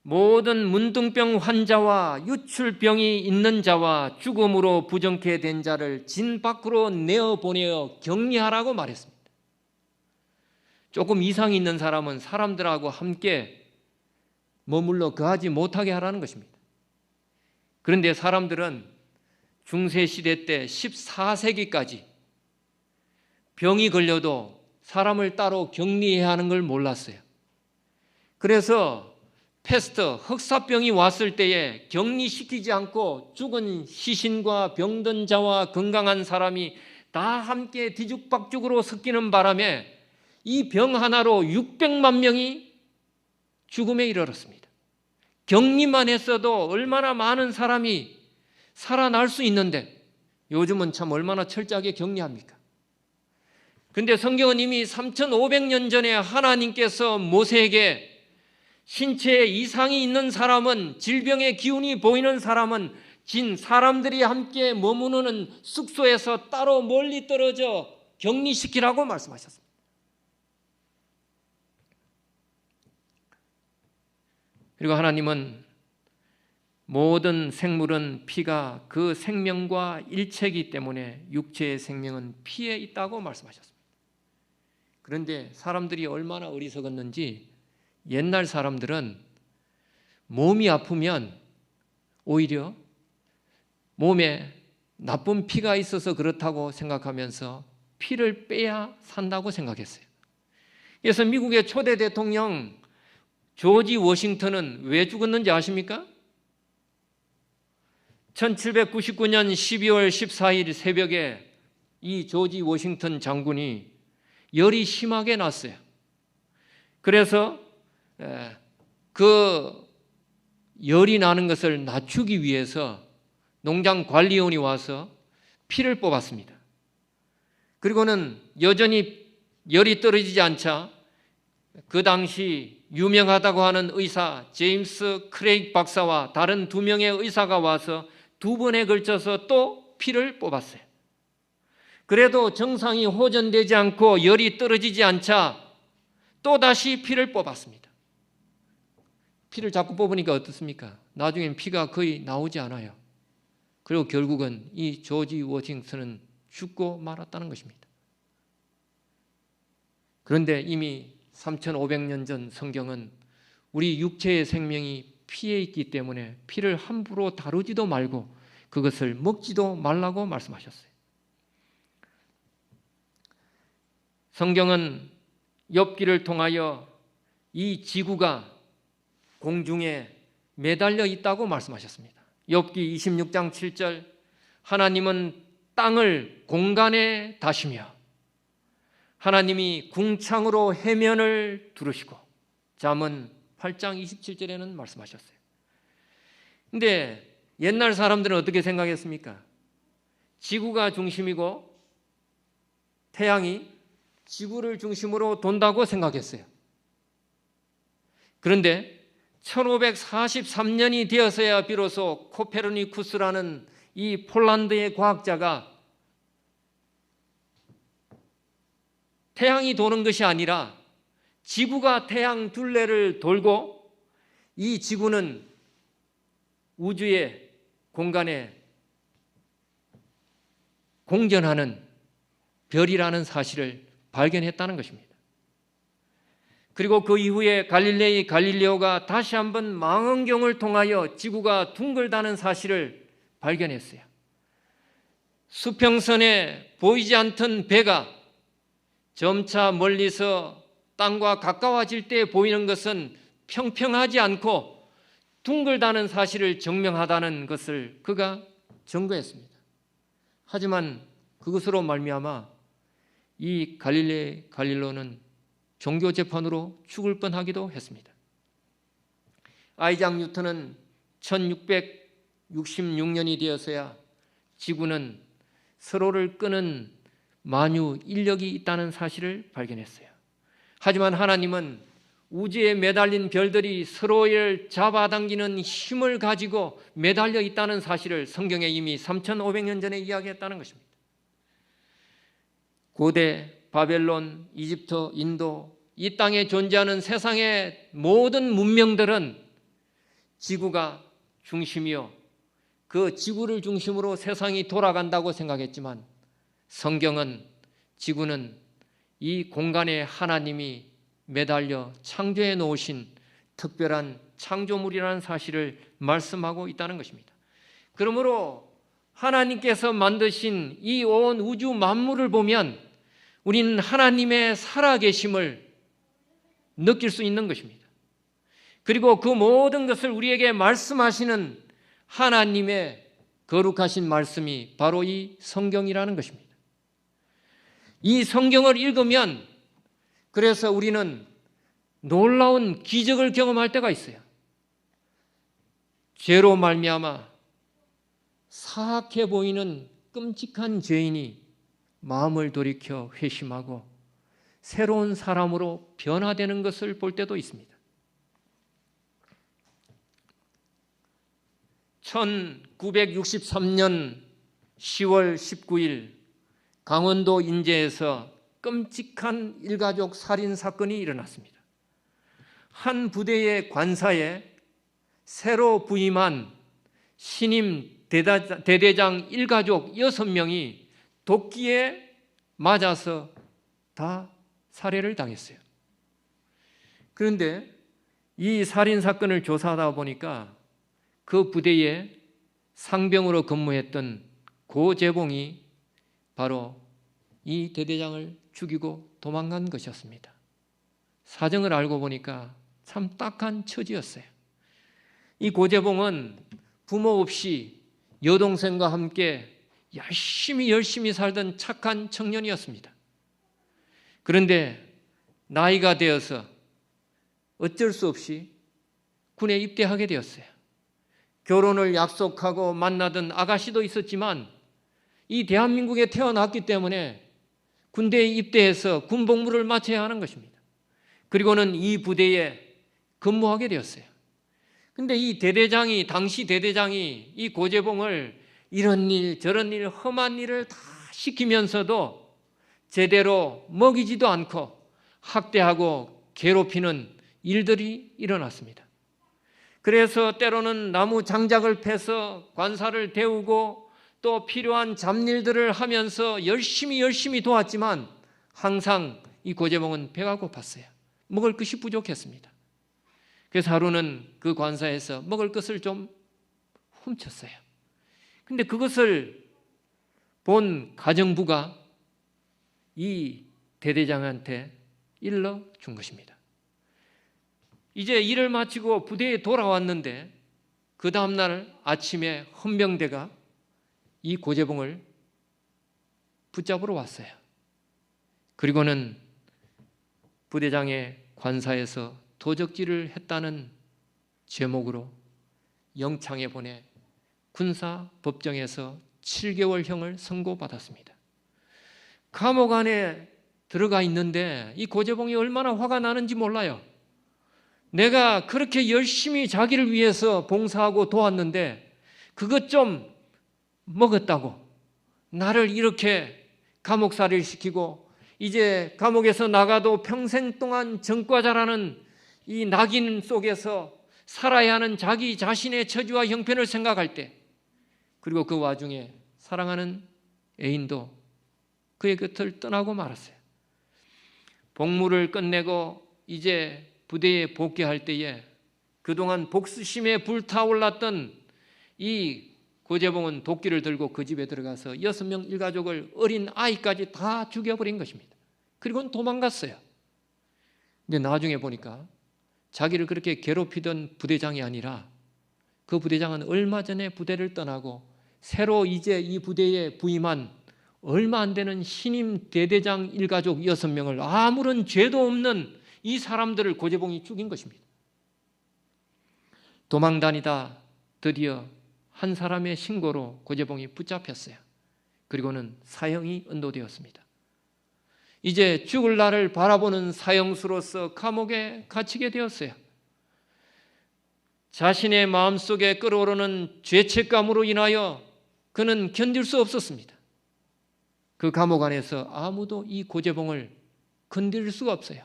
모든 문둥병 환자와 유출병이 있는 자와 죽음으로 부정케 된 자를 진 밖으로 내어보내어 격리하라고 말했습니다. 조금 이상이 있는 사람은 사람들하고 함께 머물러 거하지 못하게 하라는 것입니다. 그런데 사람들은 중세시대 때 14세기까지 병이 걸려도 사람을 따로 격리해야 하는 걸 몰랐어요. 그래서 패스트, 흑사병이 왔을 때에 격리시키지 않고 죽은 시신과 병든 자와 건강한 사람이 다 함께 뒤죽박죽으로 섞이는 바람에 이 병 하나로 600만 명이 죽음에 이르렀습니다. 격리만 했어도 얼마나 많은 사람이 살아날 수 있는데 요즘은 참 얼마나 철저하게 격리합니까? 그런데 성경은 이미 3,500년 전에 하나님께서 모세에게 신체에 이상이 있는 사람은, 질병의 기운이 보이는 사람은 사람들이 함께 머무르는 숙소에서 따로 멀리 떨어져 격리시키라고 말씀하셨습니다. 그리고 하나님은 모든 생물은 피가 그 생명과 일체이기 때문에 육체의 생명은 피에 있다고 말씀하셨습니다. 그런데 사람들이 얼마나 어리석었는지 옛날 사람들은 몸이 아프면 오히려 몸에 나쁜 피가 있어서 그렇다고 생각하면서 피를 빼야 산다고 생각했어요. 그래서 미국의 초대 대통령 조지 워싱턴은 왜 죽었는지 아십니까? 1799년 12월 14일 새벽에 이 조지 워싱턴 장군이 열이 심하게 났어요. 그래서 그 열이 나는 것을 낮추기 위해서 농장 관리원이 와서 피를 뽑았습니다. 그리고는 여전히 열이 떨어지지 않자 그 당시 유명하다고 하는 의사 제임스 크레이크 박사와 다른 2명의 의사가 와서 2번에 걸쳐서 또 피를 뽑았어요. 그래도 정상이 호전되지 않고 열이 떨어지지 않자 또다시 피를 뽑았습니다. 피를 자꾸 뽑으니까 어떻습니까? 나중엔 피가 거의 나오지 않아요. 그리고 결국은 이 조지 워싱턴은 죽고 말았다는 것입니다. 그런데 이미 3,500년 전 성경은 우리 육체의 생명이 피에 있기 때문에 피를 함부로 다루지도 말고 그것을 먹지도 말라고 말씀하셨어요. 성경은 욥기를 통하여 이 지구가 공중에 매달려 있다고 말씀하셨습니다. 욥기 26장 7절 하나님은 땅을 공간에 다시며 하나님이 궁창으로 해면을 두르시고 잠언 8장 27절에는 말씀하셨어요. 그런데 옛날 사람들은 어떻게 생각했습니까? 지구가 중심이고 태양이 지구를 중심으로 돈다고 생각했어요. 그런데 1543년이 되어서야 비로소 코페르니쿠스라는 이 폴란드의 과학자가 태양이 도는 것이 아니라 지구가 태양 둘레를 돌고 이 지구는 우주의 공간에 공전하는 별이라는 사실을 발견했다는 것입니다. 그리고 그 이후에 갈릴레오가 다시 한번 망원경을 통하여 지구가 둥글다는 사실을 발견했어요. 수평선에 보이지 않던 배가 점차 멀리서 땅과 가까워질 때 보이는 것은 평평하지 않고 둥글다는 사실을 증명하다는 것을 그가 증거했습니다. 하지만 그것으로 말미암아 이 갈릴레오는 종교 재판으로 죽을 뻔하기도 했습니다. 아이작 뉴턴은 1666년이 되어서야 지구는 서로를 끄는 만유 인력이 있다는 사실을 발견했어요. 하지만 하나님은 우주에 매달린 별들이 서로를 잡아당기는 힘을 가지고 매달려 있다는 사실을 성경에 이미 3,500년 전에 이야기했다는 것입니다. 고대 바벨론, 이집트, 인도, 이 땅에 존재하는 세상의 모든 문명들은 지구가 중심이요, 그 지구를 중심으로 세상이 돌아간다고 생각했지만 성경은 지구는 이 공간에 하나님이 매달려 창조해 놓으신 특별한 창조물이라는 사실을 말씀하고 있다는 것입니다. 그러므로 하나님께서 만드신 이 온 우주 만물을 보면 우리는 하나님의 살아계심을 느낄 수 있는 것입니다. 그리고 그 모든 것을 우리에게 말씀하시는 하나님의 거룩하신 말씀이 바로 이 성경이라는 것입니다. 이 성경을 읽으면 그래서 우리는 놀라운 기적을 경험할 때가 있어요. 죄로 말미암아 사악해 보이는 끔찍한 죄인이 마음을 돌이켜 회심하고 새로운 사람으로 변화되는 것을 볼 때도 있습니다. 1963년 10월 19일 강원도 인제에서 끔찍한 일가족 살인 사건이 일어났습니다. 한 부대의 관사에 새로 부임한 신임 대대장 일가족 6명이 도끼에 맞아서 다 살해를 당했어요. 그런데 이 살인 사건을 조사하다 보니까 그 부대에 상병으로 근무했던 고재봉이 바로 이 대대장을 죽이고 도망간 것이었습니다. 사정을 알고 보니까 참 딱한 처지였어요. 이 고재봉은 부모 없이 여동생과 함께 열심히 살던 착한 청년이었습니다. 그런데 나이가 되어서 어쩔 수 없이 군에 입대하게 되었어요. 결혼을 약속하고 만나던 아가씨도 있었지만 이 대한민국에 태어났기 때문에 군대에 입대해서 군복무를 마쳐야 하는 것입니다. 그리고는 이 부대에 근무하게 되었어요. 근데 이 대대장이, 당시 대대장이 이 고재봉을 이런 일 저런 일 험한 일을 다 시키면서도 제대로 먹이지도 않고 학대하고 괴롭히는 일들이 일어났습니다. 그래서 때로는 나무 장작을 패서 관사를 데우고 또 필요한 잡일들을 하면서 열심히 도왔지만 항상 이 고재봉은 배가 고팠어요. 먹을 것이 부족했습니다. 그래서 하루는 그 관사에서 먹을 것을 좀 훔쳤어요. 근데 그것을 본 가정부가 이 대대장한테 일러준 것입니다. 이제 일을 마치고 부대에 돌아왔는데 그 다음날 아침에 헌병대가 이 고재봉을 붙잡으러 왔어요. 그리고는 부대장의 관사에서 도적질을 했다는 제목으로 영창에 보내 군사법정에서 7개월형을 선고받았습니다. 감옥 안에 들어가 있는데 이 고재봉이 얼마나 화가 나는지 몰라요. 내가 그렇게 열심히 자기를 위해서 봉사하고 도왔는데 그것 좀 먹었다고 나를 이렇게 감옥살이를 시키고 이제 감옥에서 나가도 평생 동안 전과자라는 이 낙인 속에서 살아야 하는 자기 자신의 처지와 형편을 생각할 때, 그리고 그 와중에 사랑하는 애인도 그의 곁을 떠나고 말았어요. 복무를 끝내고 이제 부대에 복귀할 때에 그동안 복수심에 불타올랐던 이 고재봉은 도끼를 들고 그 집에 들어가서 6명 일가족을 어린 아이까지 다 죽여버린 것입니다. 그리고는 도망갔어요. 근데 나중에 보니까 자기를 그렇게 괴롭히던 부대장이 아니라 그 부대장은 얼마 전에 부대를 떠나고 새로 이제 이 부대에 부임한 얼마 안 되는 신임 대대장 일가족 6명을 아무런 죄도 없는 이 사람들을 고재봉이 죽인 것입니다. 도망다니다 드디어 한 사람의 신고로 고재봉이 붙잡혔어요. 그리고는 사형이 언도되었습니다. 이제 죽을 날을 바라보는 사형수로서 감옥에 갇히게 되었어요. 자신의 마음속에 끓어오르는 죄책감으로 인하여 그는 견딜 수 없었습니다. 그 감옥 안에서 아무도 이 고재봉을 건드릴 수가 없어요.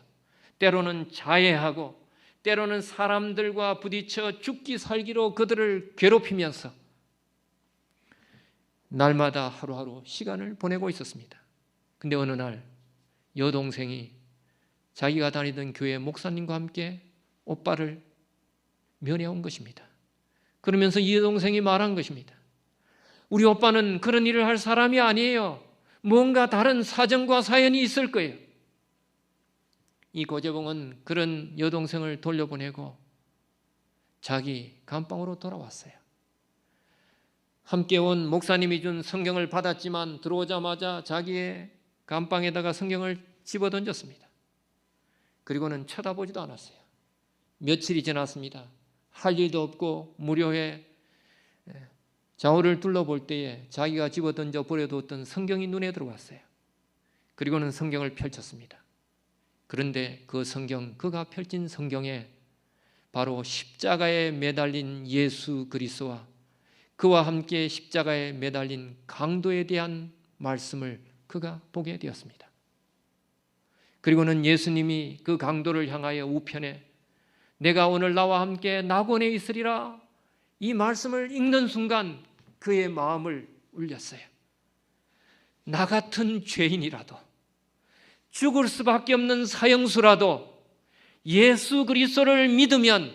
때로는 자해하고 때로는 사람들과 부딪혀 죽기 살기로 그들을 괴롭히면서 날마다 하루하루 시간을 보내고 있었습니다. 근데 어느 날 여동생이 자기가 다니던 교회 목사님과 함께 오빠를 면회온 것입니다. 그러면서 이 여동생이 말한 것입니다. 우리 오빠는 그런 일을 할 사람이 아니에요. 뭔가 다른 사정과 사연이 있을 거예요. 이 고재봉은 그런 여동생을 돌려보내고 자기 감방으로 돌아왔어요. 함께 온 목사님이 준 성경을 받았지만 들어오자마자 자기의 감방에다가 성경을 집어던졌습니다. 그리고는 쳐다보지도 않았어요. 며칠이 지났습니다. 할 일도 없고 무료에 좌우를 둘러볼 때에 자기가 집어던져 버려뒀던 성경이 눈에 들어왔어요. 그리고는 성경을 펼쳤습니다. 그런데 그 성경, 그가 펼친 성경에 바로 십자가에 매달린 예수 그리스도와 그와 함께 십자가에 매달린 강도에 대한 말씀을 그가 보게 되었습니다. 그리고는 예수님이 그 강도를 향하여 우편에 내가 오늘 나와 함께 낙원에 있으리라 이 말씀을 읽는 순간 그의 마음을 울렸어요. 나 같은 죄인이라도 죽을 수밖에 없는 사형수라도 예수 그리스도를 믿으면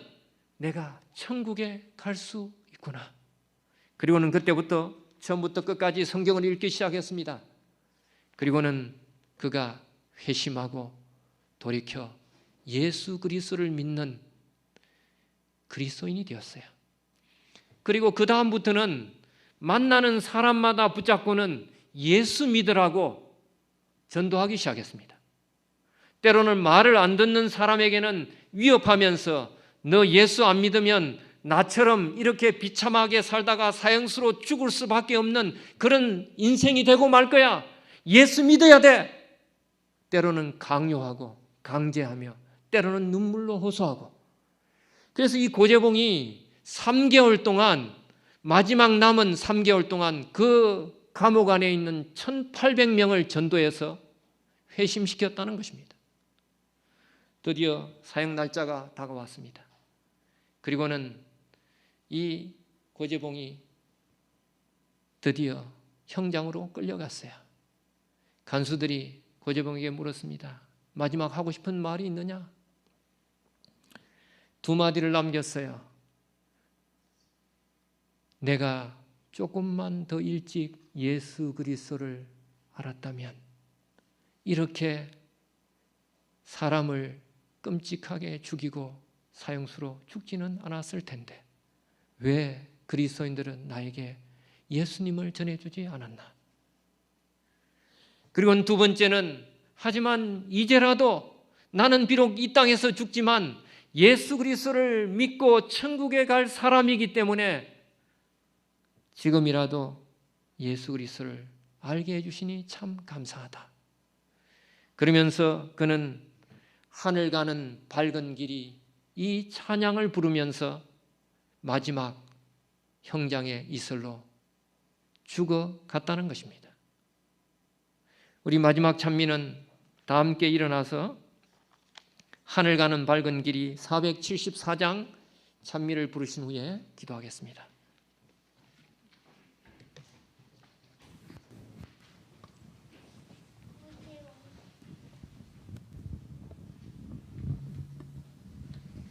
내가 천국에 갈 수 있구나. 그리고는 그때부터 처음부터 끝까지 성경을 읽기 시작했습니다. 그리고는 그가 회심하고 돌이켜 예수 그리스도를 믿는 그리스도인이 되었어요. 그리고 그 다음부터는 만나는 사람마다 붙잡고는 예수 믿으라고 전도하기 시작했습니다. 때로는 말을 안 듣는 사람에게는 위협하면서 너 예수 안 믿으면 나처럼 이렇게 비참하게 살다가 사형수로 죽을 수밖에 없는 그런 인생이 되고 말 거야. 예수 믿어야 돼. 때로는 강요하고 강제하며 때로는 눈물로 호소하고. 그래서 이 고재봉이 3개월 동안 마지막 남은 3개월 동안 그 감옥 안에 있는 1800명을 전도해서 회심시켰다는 것입니다. 드디어 사형 날짜가 다가왔습니다. 그리고는 이 고재봉이 드디어 형장으로 끌려갔어요. 간수들이 고재봉에게 물었습니다. 마지막 하고 싶은 말이 있느냐? 2마디를 남겼어요. 내가 조금만 더 일찍 예수 그리스도를 알았다면 이렇게 사람을 끔찍하게 죽이고 사형수로 죽지는 않았을 텐데 왜 그리스도인들은 나에게 예수님을 전해주지 않았나? 그리고 두 번째는 하지만 이제라도 나는 비록 이 땅에서 죽지만 예수 그리스도를 믿고 천국에 갈 사람이기 때문에 지금이라도 예수 그리스도를 알게 해주시니 참 감사하다. 그러면서 그는 하늘 가는 밝은 길이 이 찬양을 부르면서 마지막 형장의 이슬로 죽어갔다는 것입니다. 우리 마지막 찬미는 다 함께 일어나서 하늘 가는 밝은 길이 474장 찬미를 부르신 후에 기도하겠습니다.